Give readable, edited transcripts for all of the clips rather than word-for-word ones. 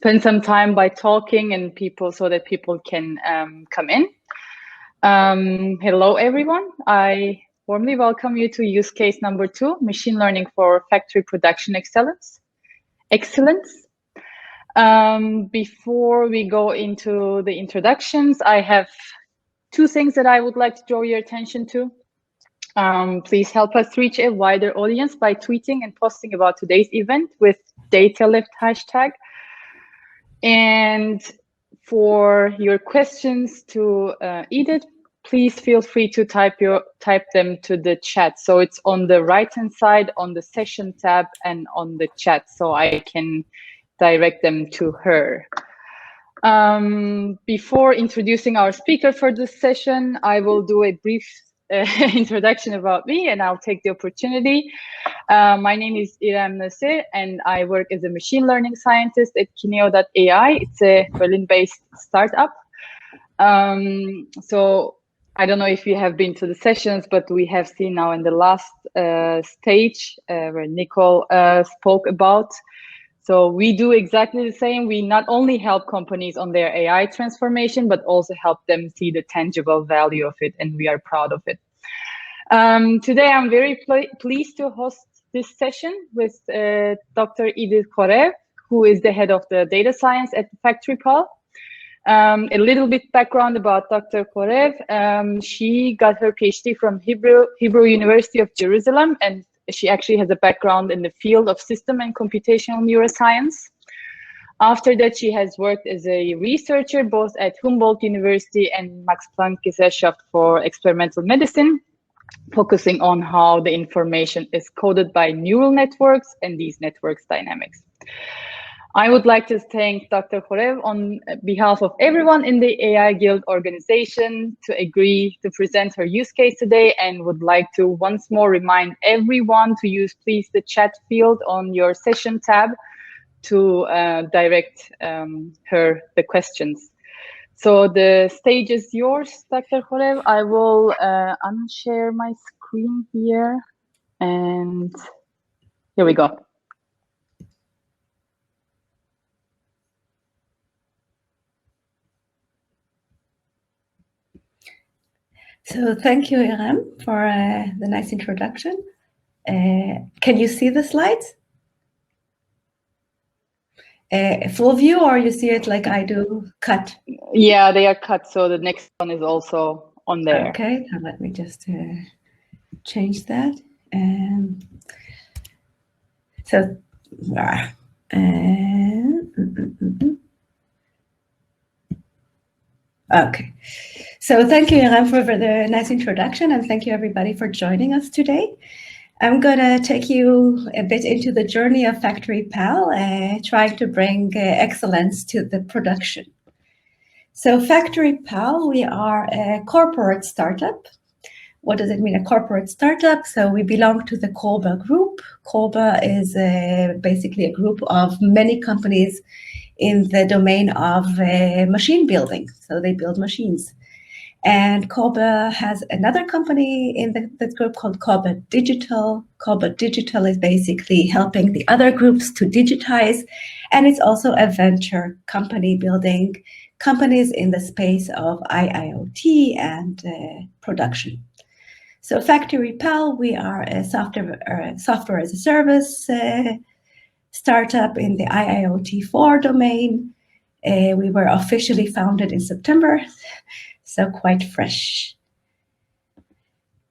spend some time by talking and people so that people can come in. Hello, everyone. I warmly welcome you to use case number 2, machine learning for factory production excellence. Before we go into the introductions, I have 2 things that I would like to draw your attention to. Please help us reach a wider audience by tweeting and posting about today's event with datalift hashtag. And for your questions to Edith, please feel free to type them to the chat. So it's on the right-hand side on the session tab and on the chat, so I can direct them to her. Before introducing our speaker for this session, I will do a brief introduction about me, and I'll take the opportunity. My name is Irem Nasir, and I work as a machine learning scientist at Kineo.ai. It's a Berlin-based startup. So I don't know if you have been to the sessions, but we have seen now in the last stage where Nicole spoke about. So we do exactly the same. We not only help companies on their AI transformation, but also help them see the tangible value of it, and we are proud of it. Today, I'm very pleased to host this session with Dr. Edith Chorev, who is the head of the data science at FactoryPal. A little bit background about Dr. Chorev. She got her PhD from Hebrew University of Jerusalem, and she actually has a background in the field of system and computational neuroscience. After that, she has worked as a researcher both at Humboldt University and Max Planck Gesellschaft for Experimental Medicine, focusing on how the information is coded by neural networks and these networks' dynamics. I would like to thank Dr. Chorev on behalf of everyone in the AI Guild organization to agree to present her use case today, and would like to once more remind everyone to use please the chat field on your session tab to direct her the questions. So the stage is yours, Dr. Chorev. I will unshare my screen here, and here we go. So thank you, Irem, for the nice introduction. Can you see the slides? Full view, or you see it like I do, cut? Yeah, they are cut, so the next one is also on there. Okay, now let me just change that. Okay, so thank you, Irem, for the nice introduction, and thank you everybody for joining us today. I'm gonna take you a bit into the journey of FactoryPal, trying to bring excellence to the production. So FactoryPal, we are a corporate startup. What does it mean, a corporate startup? So we belong to the Chorev group. Chorev is basically a group of many companies in the domain of machine building. So they build machines. And Chorev has another company in that group called Chorev Digital. Chorev Digital is basically helping the other groups to digitize. And it's also a venture company building companies in the space of IIoT and production. So FactoryPal, we are a software as a service startup in the IIoT4 domain. We were officially founded in September, so quite fresh.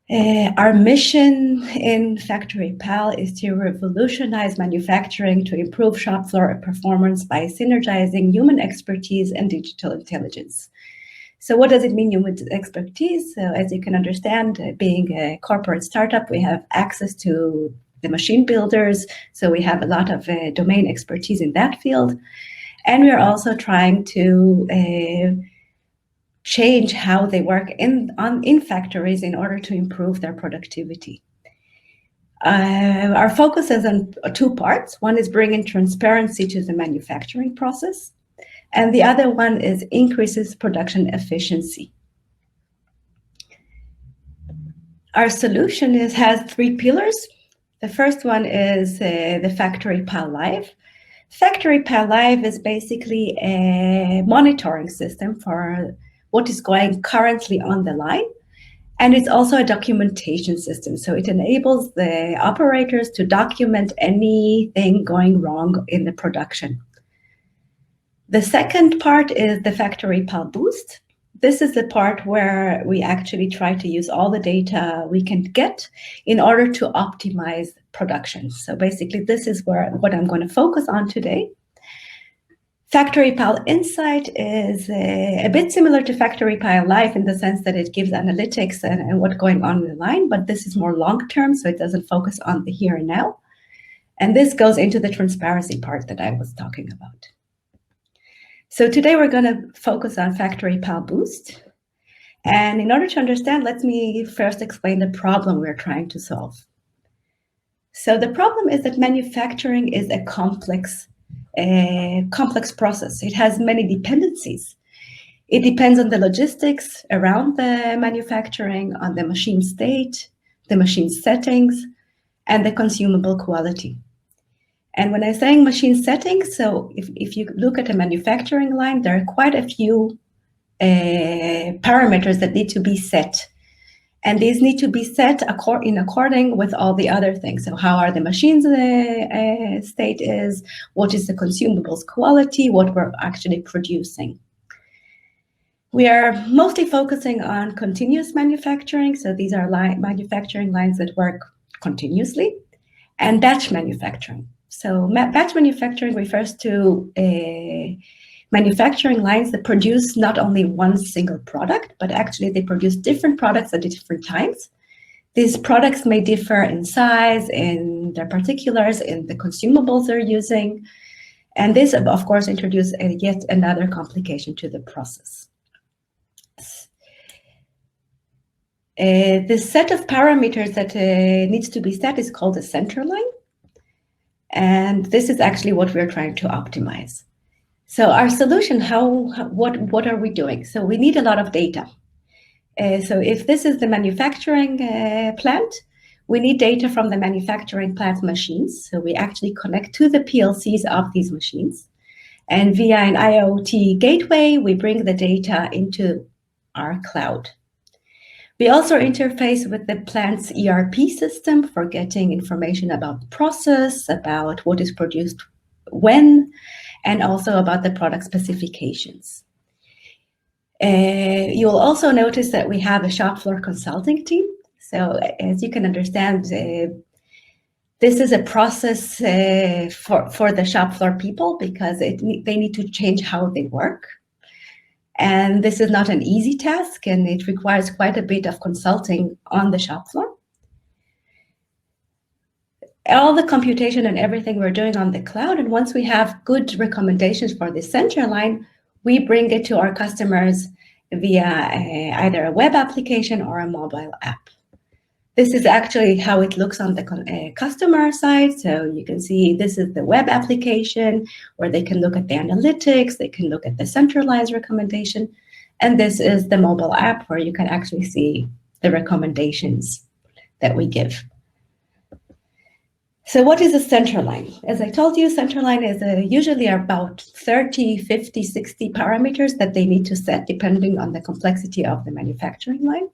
Our mission in FactoryPal is to revolutionize manufacturing to improve shop floor performance by synergizing human expertise and digital intelligence. So what does it mean, human expertise? So as you can understand, being a corporate startup, we have access to the machine builders. So we have a lot of domain expertise in that field. And we're also trying to change how they work in factories in order to improve their productivity. Our focus is on 2 parts. One is bringing transparency to the manufacturing process, and the other one is increases production efficiency. Our solution has 3 pillars. The first one is the FactoryPal Live. FactoryPal Live is basically a monitoring system for what is going currently on the line. And it's also a documentation system. So it enables the operators to document anything going wrong in the production. The second part is the FactoryPal Boost. This is the part where we actually try to use all the data we can get in order to optimize production. So basically, this is what I'm going to focus on today. FactoryPal Insight is a bit similar to FactoryPal Live in the sense that it gives analytics and what's going on in the line, but this is more long-term, so it doesn't focus on the here and now. And this goes into the transparency part that I was talking about. So today we're going to focus on FactoryPal Boost. And in order to understand, let me first explain the problem we're trying to solve. So the problem is that manufacturing is a complex process. It has many dependencies. It depends on the logistics around the manufacturing, on the machine state, the machine settings, and the consumable quality. And when I'm saying machine settings, so if you look at a manufacturing line, there are quite a few parameters that need to be set. And these need to be set in according with all the other things. So how are the machines state is, what is the consumables quality, what we're actually producing. We are mostly focusing on continuous manufacturing. So these are manufacturing lines that work continuously, and batch manufacturing. So batch manufacturing refers to manufacturing lines that produce not only one single product, but actually they produce different products at different times. These products may differ in size, in their particulars, in the consumables they're using. And this, of course, introduces yet another complication to the process. The set of parameters that needs to be set is called a center line. And this is actually what we're trying to optimize. So our solution, what are we doing? So we need a lot of data. So if this is the manufacturing plant, we need data from the manufacturing plant machines. So we actually connect to the PLCs of these machines. And via an IoT gateway, we bring the data into our cloud. We also interface with the plant's ERP system for getting information about the process, about what is produced when, and also about the product specifications. You'll also notice that we have a shop floor consulting team. So as you can understand, this is a process for the shop floor people because they need to change how they work. And this is not an easy task, and it requires quite a bit of consulting on the shop floor. All the computation and everything we're doing on the cloud, and once we have good recommendations for the center line, we bring it to our customers via either a web application or a mobile app. This is actually how it looks on the customer side. So you can see this is the web application where they can look at the analytics, they can look at the centralized recommendation, and this is the mobile app where you can actually see the recommendations that we give. So what is a center line? As I told you, center line is usually about 30, 50, 60 parameters that they need to set depending on the complexity of the manufacturing line.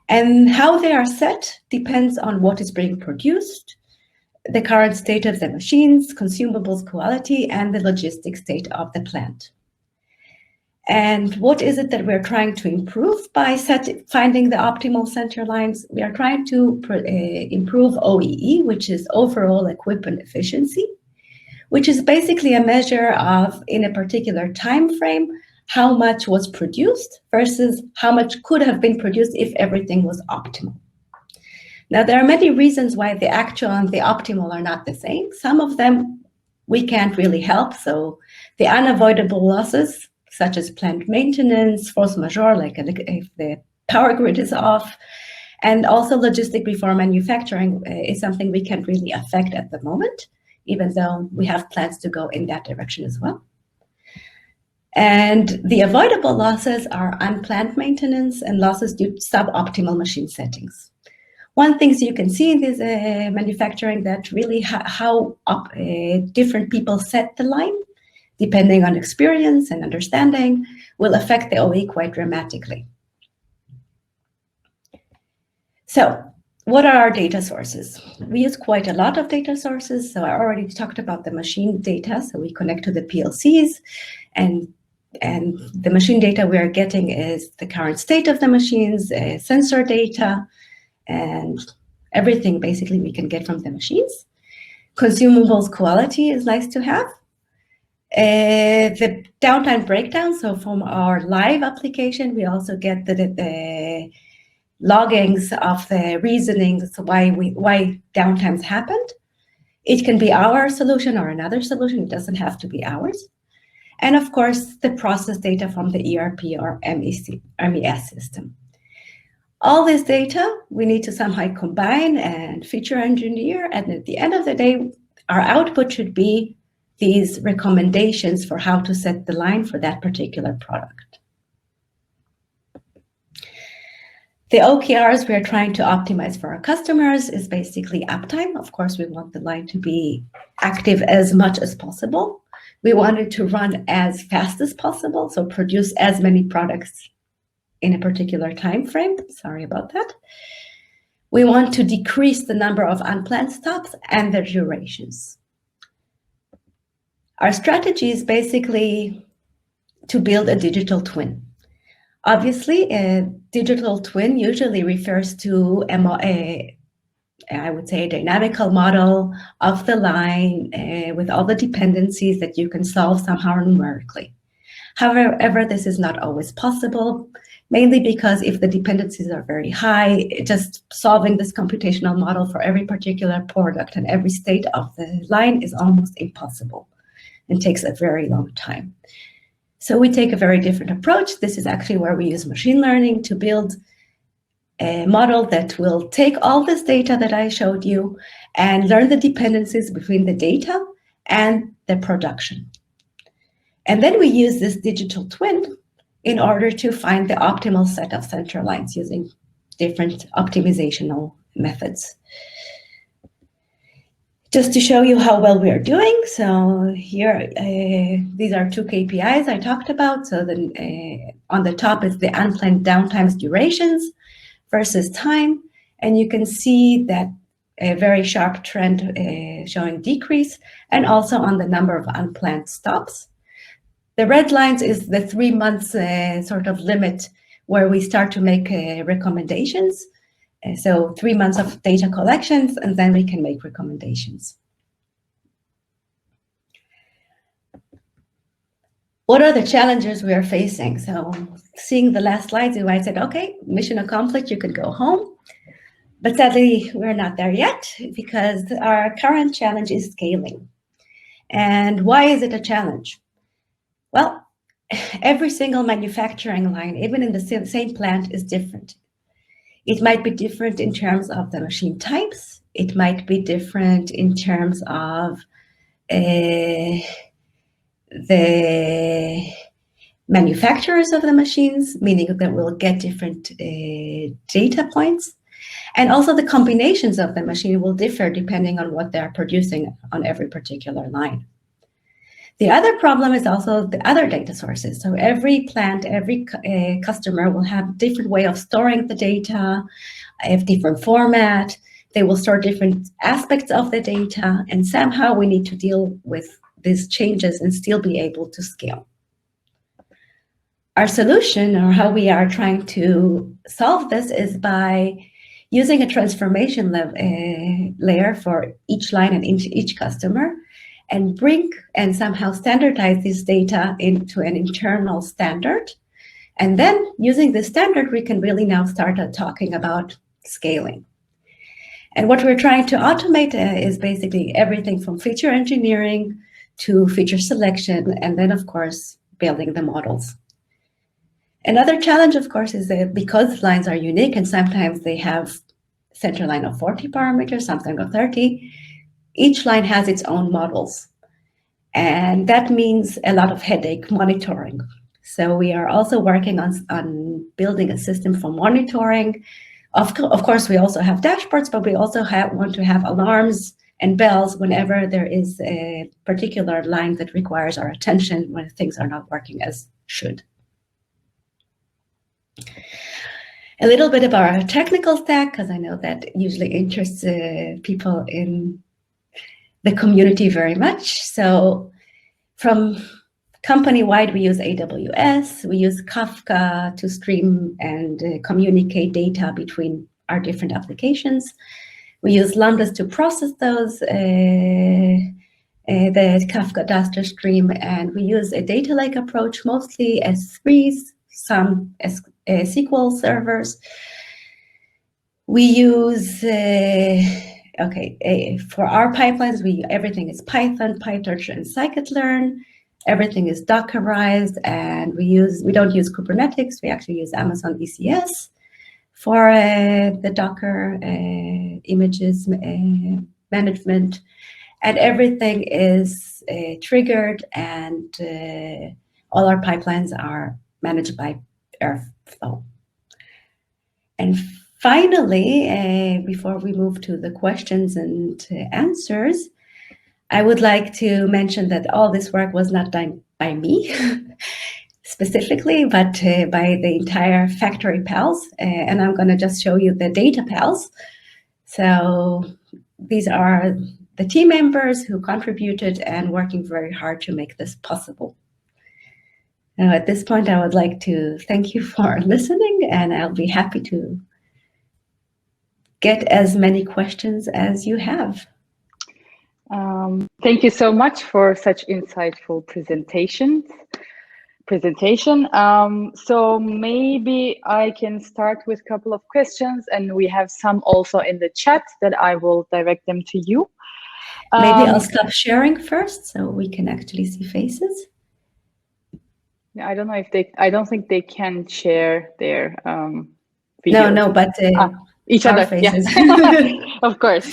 And how they are set depends on what is being produced, the current state of the machines, consumables quality, and the logistic state of the plant. And what is it that we're trying to improve by finding the optimal center lines? We are trying to improve OEE, which is overall equipment efficiency, which is basically a measure of, in a particular time frame, how much was produced versus how much could have been produced if everything was optimal. Now, there are many reasons why the actual and the optimal are not the same. Some of them we can't really help. So the unavoidable losses, such as plant maintenance, force majeure, like if the power grid is off, and also logistic before manufacturing is something we can't really affect at the moment, even though we have plans to go in that direction as well. And the avoidable losses are unplanned maintenance and losses due to suboptimal machine settings. One thing you can see in this manufacturing that really how different people set the line, depending on experience and understanding, will affect the OE quite dramatically. So what are our data sources? We use quite a lot of data sources. So I already talked about the machine data. So we connect to the PLCs, and the machine data we are getting is the current state of the machines, sensor data, and everything basically we can get from the machines. Consumables quality is nice to have. The downtime breakdown, so from our live application, we also get the loggings of the reasonings why downtimes happened. It can be our solution or another solution. It doesn't have to be ours. And of course, the process data from the ERP or MES system. All this data we need to somehow combine and feature engineer. And at the end of the day, our output should be these recommendations for how to set the line for that particular product. The OKRs we are trying to optimize for our customers is basically uptime. Of course, we want the line to be active as much as possible. We want it to run as fast as possible, so produce as many products in a particular time frame. Sorry about that. We want to decrease the number of unplanned stops and their durations. Our strategy is basically to build a digital twin. Obviously, a digital twin usually refers to I would say a dynamical model of the line with all the dependencies that you can solve somehow numerically. However, this is not always possible, mainly because if the dependencies are very high, just solving this computational model for every particular product and every state of the line is almost impossible and takes a very long time. So we take a very different approach. This is actually where we use machine learning to build a model that will take all this data that I showed you and learn the dependencies between the data and the production. And then we use this digital twin in order to find the optimal set of center lines using different optimizational methods. Just to show you how well we are doing, so here, these are two KPIs I talked about. So on the top is the unplanned downtimes durations versus time, and you can see that a very sharp trend showing decrease, and also on the number of unplanned stops. The red lines is the 3 months sort of limit where we start to make recommendations. So 3 months of data collections, and then we can make recommendations. What are the challenges we are facing? So seeing the last slides, you might say, okay, mission accomplished, you can go home. But sadly, we're not there yet because our current challenge is scaling. And why is it a challenge? Well, every single manufacturing line, even in the same plant, is different. It might be different in terms of the machine types. It might be different in terms of the manufacturers of the machines, meaning that we'll get different data points. And also the combinations of the machine will differ depending on what they're producing on every particular line. The other problem is also the other data sources. So every plant, every customer will have a different way of storing the data, have different format. They will store different aspects of the data, and somehow we need to deal with these changes and still be able to scale. Our solution, or how we are trying to solve this, is by using a transformation layer for each line and each customer, and bring and somehow standardize this data into an internal standard. And then using this standard, we can really now start talking about scaling. And what we're trying to automate is basically everything from feature engineering to feature selection, and then of course, building the models. Another challenge, of course, is that because lines are unique and sometimes they have center line of 40 parameters, sometimes of 30, each line has its own models. And that means a lot of headache monitoring. So we are also working on building a system for monitoring Of course, we also have dashboards, but we also want to have alarms and bells whenever there is a particular line that requires our attention when things are not working as should. A little bit about our technical stack, because I know that usually interests people in the community very much. So from company-wide, we use AWS. We use Kafka to stream and communicate data between our different applications. We use Lambdas to process those, the Kafka data stream, and we use a data lake approach, mostly S3s, some SQL servers. We use, for our pipelines, everything is Python, PyTorch, and scikit-learn. Everything is Dockerized, and we don't use Kubernetes. We actually use Amazon ECS for the Docker images management, and everything is triggered, and all our pipelines are managed by Airflow. And finally, before we move to the questions and answers, I would like to mention that all this work was not done by me specifically, but by the entire FactoryPals, and I'm going to just show you the data pals. So these are the team members who contributed and working very hard to make this possible. Now, at this point, I would like to thank you for listening, and I'll be happy to get as many questions as you have. Thank you so much for such insightful presentation. So maybe I can start with a couple of questions, and we have some also in the chat that I will direct them to you. Maybe I'll stop sharing first so we can actually see faces. I don't know if I don't think they can share their video. No, but each other faces. Yeah. Of course.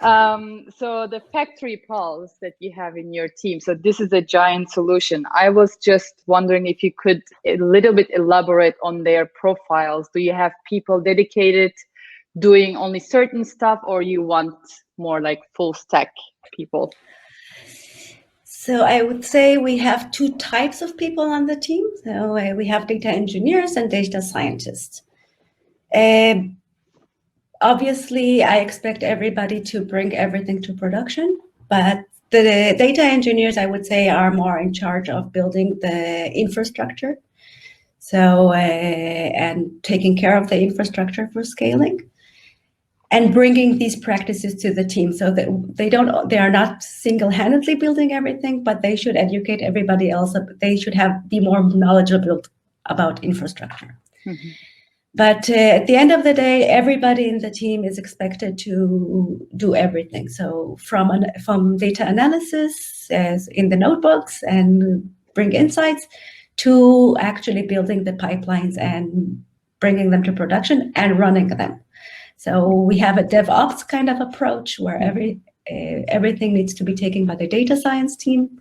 So the FactoryPals that you have in your team, so this is a giant solution. I was just wondering if you could a little bit elaborate on their profiles. Do you have people dedicated doing only certain stuff, or you want more like full stack people? So I would say we have two types of people on the team. So we have data engineers and data scientists. Obviously, I expect everybody to bring everything to production, but the data engineers, I would say, are more in charge of building the infrastructure. So, and taking care of the infrastructure for scaling and bringing these practices to the team so that they are not single-handedly building everything, but they should educate everybody else. They should be more knowledgeable about infrastructure. Mm-hmm. But at the end of the day, everybody in the team is expected to do everything. So from data analysis as in the notebooks and bring insights to actually building the pipelines and bringing them to production and running them. So we have a DevOps kind of approach where everything needs to be taken by the data science team.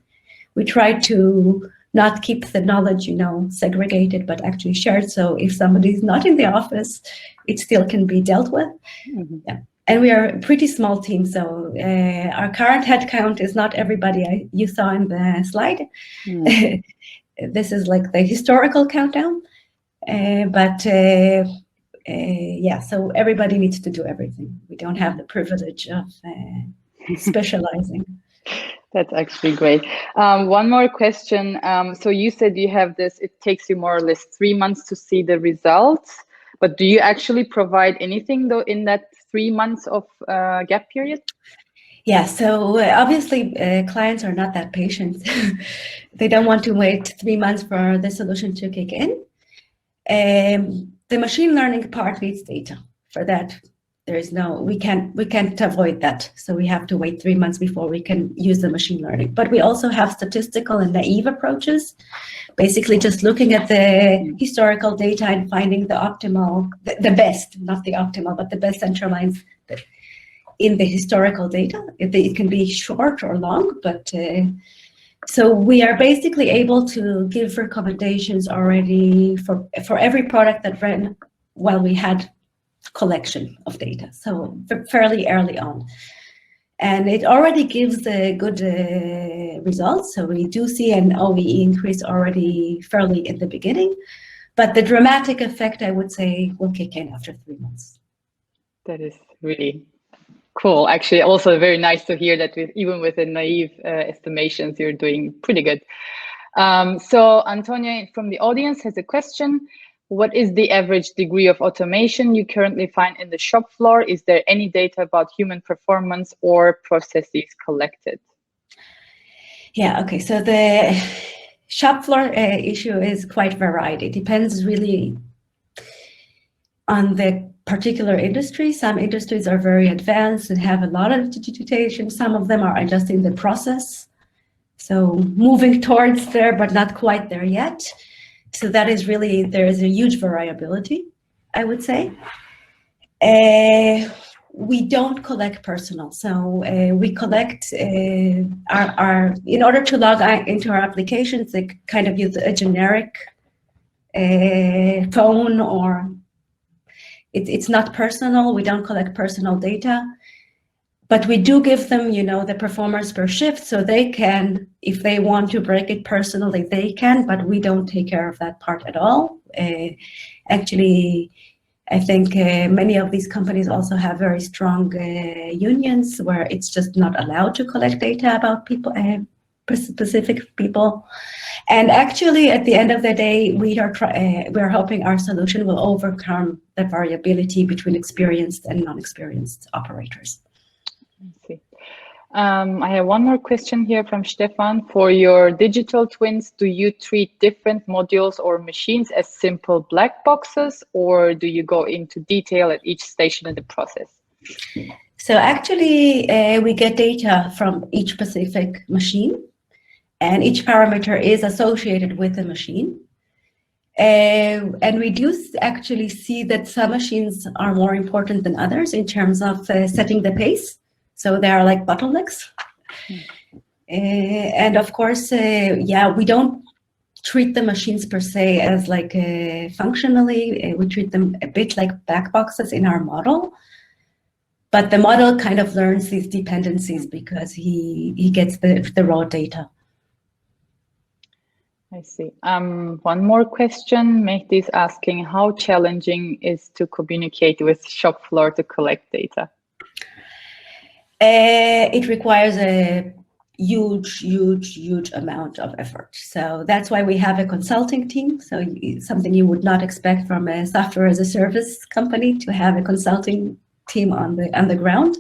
We try to not keep the knowledge, segregated, but actually shared. So if somebody's not in the office, it still can be dealt with. Mm-hmm. Yeah. And we are a pretty small team. So our current headcount is not everybody you saw in the slide. Mm. This is like the historical countdown. Yeah, so everybody needs to do everything. We don't have the privilege of specializing. That's actually great. One more question. So you said you have this, it takes you more or less 3 months to see the results, but do you actually provide anything though in that 3 months of gap period? Yeah, so obviously clients are not that patient. They don't want to wait 3 months for the solution to kick in. The machine learning part needs data. For that, we can't avoid that. So we have to wait 3 months before we can use the machine learning. But we also have statistical and naive approaches, basically just looking at the historical data and finding the optimal, the best, not the optimal, but the best center lines in the historical data. It can be short or long, but so we are basically able to give recommendations already for every product that ran while we had collection of data, so fairly early on. And it already gives good results. So we do see an OEE increase already fairly in the beginning, but the dramatic effect, I would say, will kick in after 3 months. That is really cool. Actually, also very nice to hear that even with the naive estimations, you're doing pretty good. So Antonia from the audience has a question. What is the average degree of automation you currently find in the shop floor? Is there any data about human performance or processes collected? Yeah, okay. So the shop floor issue is quite varied. It depends really on the particular industry. Some industries are very advanced and have a lot of digitization. Some of them are just in the process. So moving towards there, but not quite there yet. So that is really, there is a huge variability, I would say. We don't collect personal. So we collect in order to log into our applications, they kind of use a generic phone, or it's not personal. We don't collect personal data. But we do give them, the performance per shift, so they can, if they want to break it personally, they can, but we don't take care of that part at all. Actually, I think many of these companies also have very strong unions where it's just not allowed to collect data about people, specific people. And actually, at the end of the day, we're hoping our solution will overcome the variability between experienced and non-experienced operators. I see. I have one more question here from Stefan. For your digital twins, do you treat different modules or machines as simple black boxes, or do you go into detail at each station in the process? So actually, we get data from each specific machine, and each parameter is associated with the machine. And we do actually see that some machines are more important than others in terms of setting the pace. So they are like bottlenecks. And of course, we don't treat the machines per se as like functionally. We treat them a bit like black boxes in our model. But the model kind of learns these dependencies because he gets the raw data. I see. One more question. Mehdi is asking, how challenging is to communicate with shop floor to collect data? It requires a huge amount of effort. So that's why we have a consulting team. So something you would not expect from a software as a service company, to have a consulting team on the ground.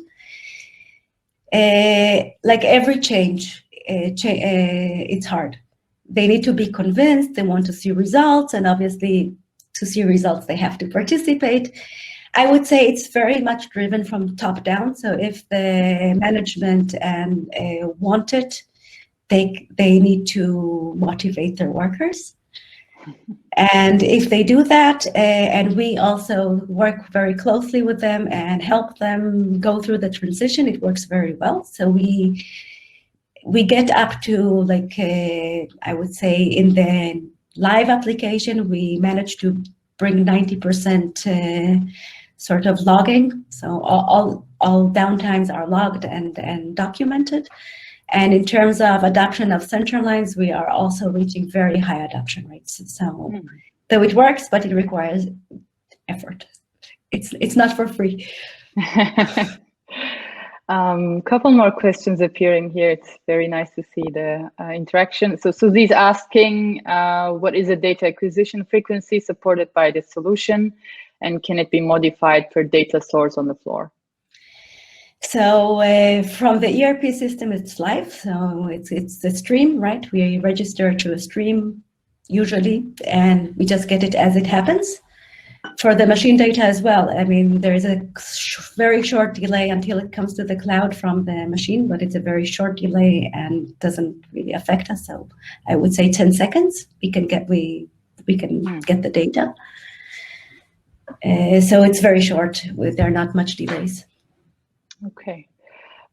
Like every change, it's hard. They need to be convinced, they want to see results, and obviously to see results, they have to participate. I would say it's very much driven from top down. So if the management want it, they need to motivate their workers. And if they do that, and we also work very closely with them and help them go through the transition, it works very well. So we get up to, like, I would say in the live application, we managed to bring 90% sort of logging. So all downtimes are logged and documented. And in terms of adoption of central lines, we are also reaching very high adoption rates. So though it works, but it requires effort. It's not for free. Couple more questions appearing here. It's very nice to see the interaction. So Suzy's asking, what is the data acquisition frequency supported by the solution, and can it be modified per data source on the floor? So from the ERP system, it's live. So it's the stream, right? We register to a stream usually, and we just get it as it happens. For the machine data as well, I mean, there is a very short delay until it comes to the cloud from the machine, but it's a very short delay and doesn't really affect us. So I would say 10 seconds, we can get the data. So it's very short. There are not much delays. Okay.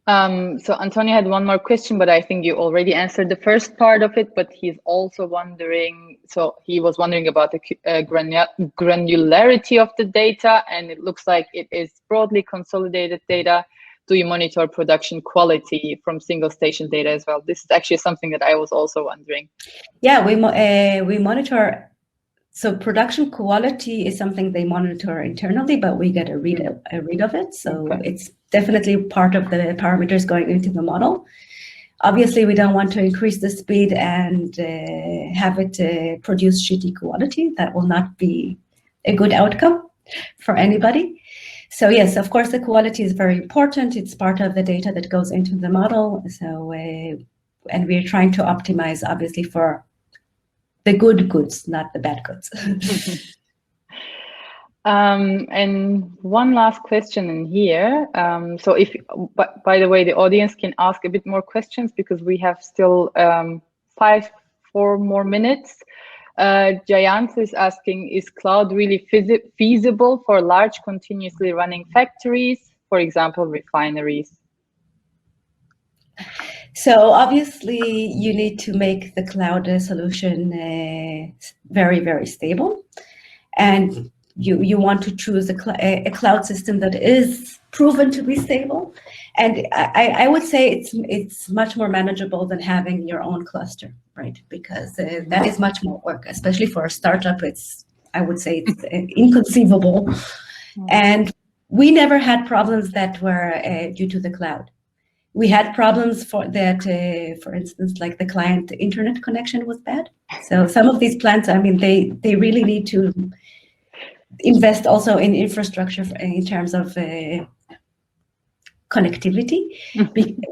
So Antonio had one more question, but I think you already answered the first part of it, but he's also wondering, so he was wondering about the granularity of the data, and it looks like it is broadly consolidated data. Do you monitor production quality from single station data as well? This is actually something that I was also wondering. Yeah, we monitor. So production quality is something they monitor internally, but we get a read of it. So it's definitely part of the parameters going into the model. Obviously, we don't want to increase the speed and have it produce shitty quality. That will not be a good outcome for anybody. So yes, of course, the quality is very important. It's part of the data that goes into the model. So, and we're trying to optimize, obviously, for the good goods, not the bad goods. And one last question in here. So if, by the way, the audience can ask a bit more questions because we have still 4 more minutes. Jayant is asking, is cloud really feasible for large continuously running factories, for example, refineries? So obviously you need to make the cloud solution very, very stable. And you want to choose a cloud system that is proven to be stable. And I would say it's much more manageable than having your own cluster, right? Because that is much more work, especially for a startup. I would say it's inconceivable. And we never had problems that were due to the cloud. We had problems for that, for instance, like the client internet connection was bad. So some of these plants, I mean, they really need to invest also in infrastructure in terms of connectivity,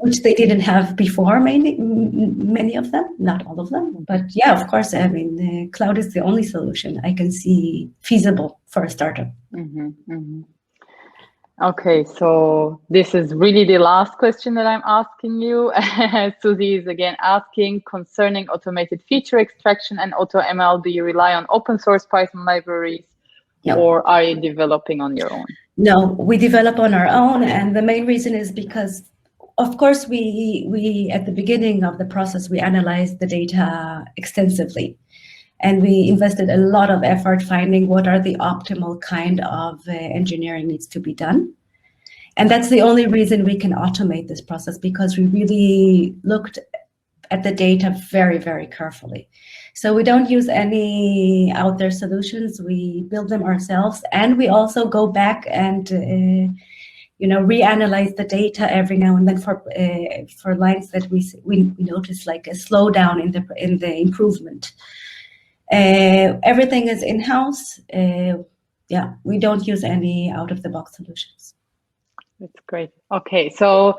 which they didn't have before, many of them, not all of them. But yeah, of course, I mean, cloud is the only solution I can see feasible for a startup. Okay, so this is really the last question that I'm asking you. Susie is again asking, concerning automated feature extraction and AutoML, do you rely on open source Python libraries? No. Or are you developing on your own? No, we develop on our own, and the main reason is because, of course, we at the beginning of the process, we analyzed the data extensively. And we invested a lot of effort finding what are the optimal kind of engineering needs to be done. And that's the only reason we can automate this process, because we really looked at the data very, very carefully. So we don't use any out there solutions. We build them ourselves. And we also go back and reanalyze the data every now and then for lines that we notice like a slowdown in the improvement. Everything is in-house. Yeah, we don't use any out-of-the-box solutions. That's great. Okay, so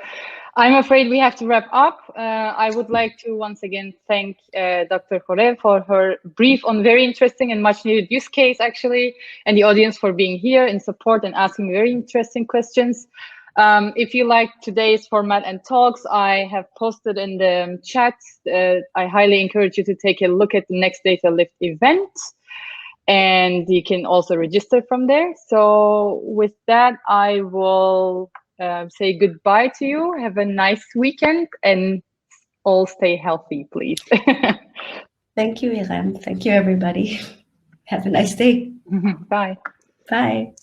I'm afraid we have to wrap up. I would like to once again thank Dr. Chorev for her brief on very interesting and much needed use case, actually, and the audience for being here in support and asking very interesting questions. If you like today's format and talks, I have posted in the chat. I highly encourage you to take a look at the next datalift event, and you can also register from there. So with that, I will say goodbye to you. Have a nice weekend and all stay healthy, please. Thank you, Irem. Thank you, everybody. Have a nice day. Bye. Bye.